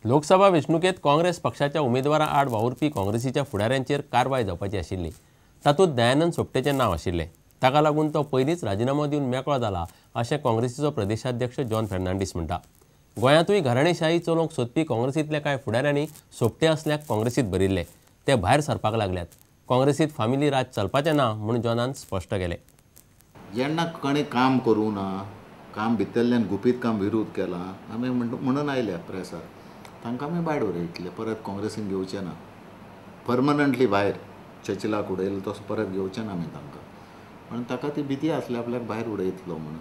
लोकसभा वेंचणुकेत काँग्रेस पक्षाच्या उमेदवारा आड वावुरपी काँग्रेसीच्या फुडाऱ्यांचेर कारवाय जावपाची आशिल्ली। तातूंत दयानंद सोपटेचें नांव आशिल्लें। ताका लागून तो पयलींच राजिनामो दिवन मेकळो जाला अशें काँग्रेसीचो प्रदेशाध्यक्ष जॉन फर्नांडीस म्हणटा। गोंयांतूय घराणेशाही चलोवंक सोदपी काँग्रेसींतल्या कांय फुडाऱ्यांनी सोपटे असल्याक काँग्रेसींत भरिल्ले। ते भायर सरपाक लागल्यात। काँग्रेसींत फामिली राज चलपाचें ना म्हूण जॉनान स्पश्ट केलें। जेन्ना कोणी काम करूं ना, काम भितरल्यान गुपीत काम विरोध केला, आमी म्हणून आयल्या प्रेसार तांकां आमी भायर उडयतले, परत काँग्रेसीन घेवचे ना। परमनंटली भायर चर्चिलाक उडयलो तसो परत घेवचे ना आमी तांकां। म्हणून ताका ती भीती आसली आपल्याक भायर उडयतलो म्हणून,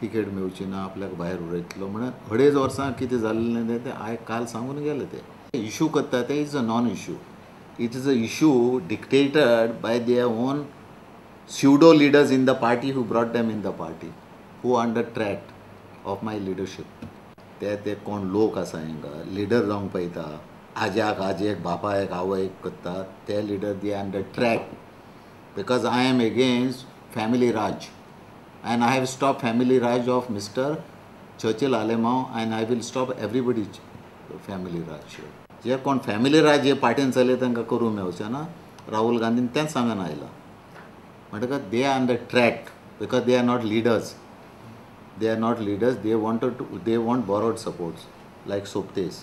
तिकेट मेळची ना, आपल्याक भायर उडयतलो म्हणून। 2.5 वर्सां कितें जाल्लें ते काल सांगून गेले। ते इशू करता ते is a non issue, it is a issue dictated bye their own pseudo leaders in the party who brought them in the party, who under threat of my leadership. ते कोण लोक आसा हिंगा लिडर जावंक पळयता, आज्याक आजेक बापायक आवयक करता ते leader they under threat because I am against family Raj and I have stopped family raj of Mr. Churchill Alemao and I will stop everybody's family raj. जे कोण फॅमिली राज जे पार्टीन चलय तांकां करूं मेळचें ना। राहुल गांधीन तेंच सांगून आयला म्हणटकच they are under threat because they are not leaders. They are not leaders, they want borrowed supports like सोपतेस।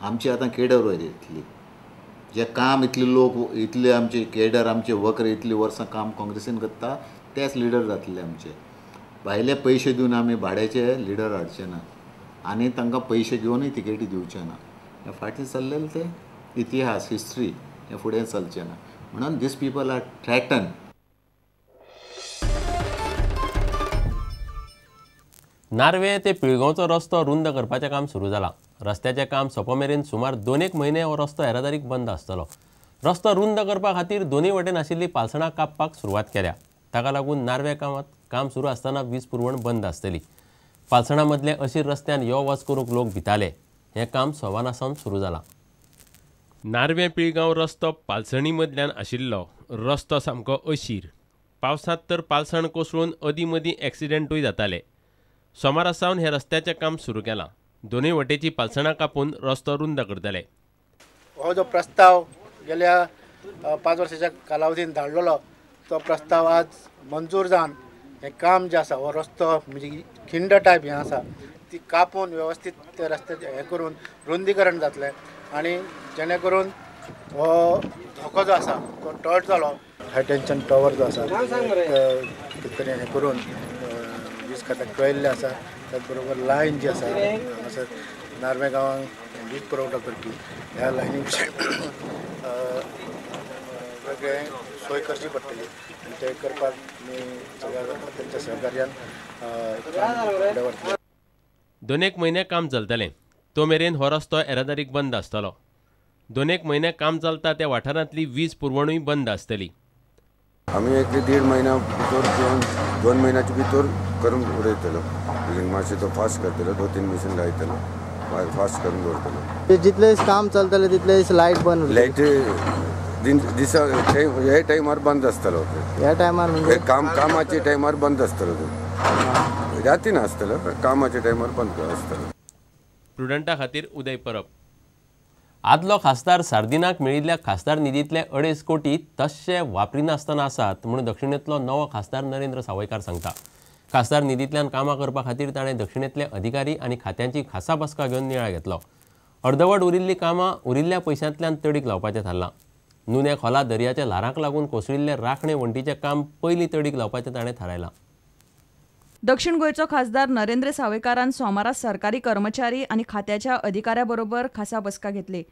आमची आतां केडर वयर इतली जे काम इतले लोक इतले आमचे केडर आमचे वर्कर इतली वर्सां काम काँग्रेसीन करता तेच लिडर जातले आमचे। भायले पयशे दिवन आमी भाड्याचे लिडर हाडचे ना आनी तांकां पयशे घेवनूय तिकेटी दिवचे ना। हे फाटीं चल्लेले ते इतिहास हिस्ट्री हे फुडें चलचें ना म्हणून this people are threaten. Narve ते पिळगांवचो रस्तो रुंद करपाचें काम सुरू जालां। रस्त्याचें काम सोंपमेरेन सुमार 2 म्हयने हो रस्तो येरादारीक बंद आसतलो। रस्तो रुंद करपा खातीर दोनूय वटेन आशिल्ली पालसणां कापपाक सुरवात केल्या। ताका लागून नार्वे गांवांत काम सुरू आसतना वीज पुरवण बंद आसतली। पालसणां मदले अशीर रस्त्यान यो वच करूंक लोक भिताले। हें काम सोमानासावन सुरू जालां। नार्वे पिळगांव रस्तो पालसणी मदल्यान आशिल्लो रस्तो सामको अशीर। पावसांत तर पालसण कोसळून अदीं मदीं एक्सिडेंटूय जाताले। सोमारा सावन हे रस्त्याचें काम सुरू केलां। दोनूय वटेची पालसणां कापून रस्तो रुंद करतले। हो जो प्रस्ताव गेल्या 5 वर्साच्या कालावधीन धाडलेलो तो प्रस्ताव आज मंजूर जावन हें काम जें आसा हो रस्तो म्हणजे खिंड टायप हें आसा ती कापून वेवस्थीत ते रस्त्याचें हें करून रुंदीकरण जातलें आनी जेणे करून हो धोको जो आसा तो टळ जालो। हाय टेन्शन टॉवर जो आसा कितें तरी हें करून वीज खात्याक कळयल्लें आसा। त्याच बरोबर लायन जी आसा हांगासर नार्वे गांवांक वीज पुरवठो करपी ह्या लायनी वेगळे सोय करची पडटली आनी ते करपाक मी सगळ्या तेंच्या सहकार्यान फुडें वतले। 2 म्हयने काम चलतलें। तो मेरेन हो रस्तो येरादारीक बंद आसतलो। 2 म्हयने काम चलता त्या वाठारांतली वीज पुरवणूय बंद आसतली। आमी 1-1.5 म्हयन्या भितर किंवा 2 म्हयन्याच्या भितर करून उडयतलो। मातशें तो फास्ट करतलो, 2-3 मशीन लायतलो, फास्ट करून दवरतलो। जितले काम चलतले तितले लायट बंद लायट दिसा हे टायमार बंद आसतलो। ह्या टायमार म्हणजे कामाच्या टायमार बंद आसतलो, रातीन आसतलो, कामाच्या टायमार बंद आसतलो। प्रुडंटा खातीर उदय परब। आदलो खासदार सार्दिनाक मेळिल्ल्या खासदार निधींतले 2.5 कोटी तशे वापरिनासतना आसात म्हणून दक्षिणेंतलो नवो खासदार नरेंद्र सावयकार सांगता। खासदार निधींतल्यान कामां करपा खातीर ताणें दक्षिणेंतले अधिकारी आनी खात्यांची खासा बसका घेवन नियाळ घेतलो। अर्दवट उरिल्लीं कामां उरिल्ल्या पयशांतल्यान तडीक लावपाचें थारलां। नुन्या खोला दर्याच्या ल्हाराक लागून कोसळिल्ले राखणे वणटीचें काम पयलीं तडीक लावपाचें ताणें थारायलां। दक्षिण गोंयचो खासदार नरेंद्र सावयकारान सोमारा सरकारी कर्मचारी आनी खात्याच्या अधिकाऱ्याबरोबर खासा बसका घेतली।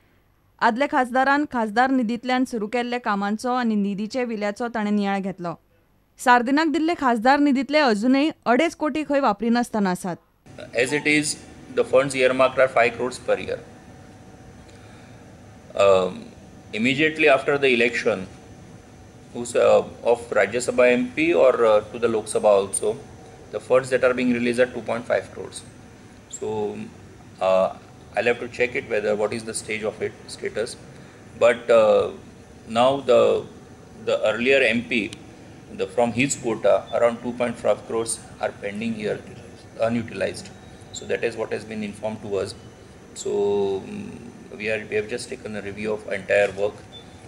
आदले खासदारान खासदार निधींतल्यान सुरू केल्ल्या कामांचो आनी निधीचे विल्याचो ताणें नियाळ घेतलो। सार्दिनाक दिल्ले खासदार निधींतले अजूनय 2.5 कोटी खंय वापरिनासतना आसात। As it is, the funds earmarked are 5 crores per year. Immediately after the election of Rajya Sabha MP or to the Lok Sabha also, the funds that are being released are 2.5 crores. So I'll have to check it whether what is the stage of it status. But now the earlier MP, from his quota, around 2.5 crores are pending here unutilized. So that is what has been informed to us. So we have just taken a review of entire work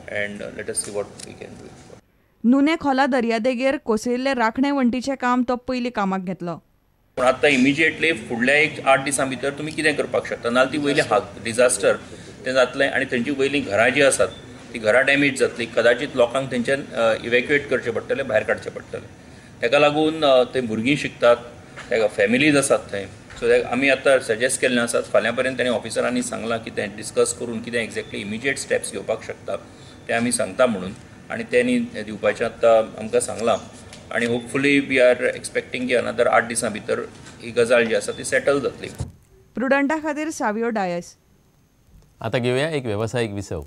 and let us see what we can do. नुने खोला दर्यादेगेर कोसळिल्ले राखणे वणटीचें काम तो पयलीं कामाक घेतलो. पूण आतां इमिजिएटली फुडल्या एक 8 दिसां भितर तुमी कितें करपाक शकता, नाल्यार ती वयली डिजास्टर तें जातलें आनी थंयची वयलीं घरां जीं आसात ती घरां डॅमेज जातलीं, कदाचित लोकांक थंयच्यान इवॅक्युएट करचें पडटलें, भायर काडचें पडटलें. ताका लागून थंय भुरगीं शिकतात, ताका फॅमिलीज आसात थंय. सो आमी आतां सजेस्ट केल्लें आसात, फाल्यां पर्यंत ताणें ऑफिसरांनी सांगलां की तें डिस्कस करून कितें एक्झॅक्टली इमिजिएट स्टेप्स घेवपाक शकता ते आमी सांगता म्हणून, आनी तेणी दिवपाचें आतां आमकां सांगलां. आनी होपफुली वी आर एक्सपेक्टिंग की अनदर 8 दिसां भितर ही गजाल जी आसा ती सेटल जातली. प्रुडंटा खातीर सावियो डायस. आता घेऊया एक व्यावसायिक विसव.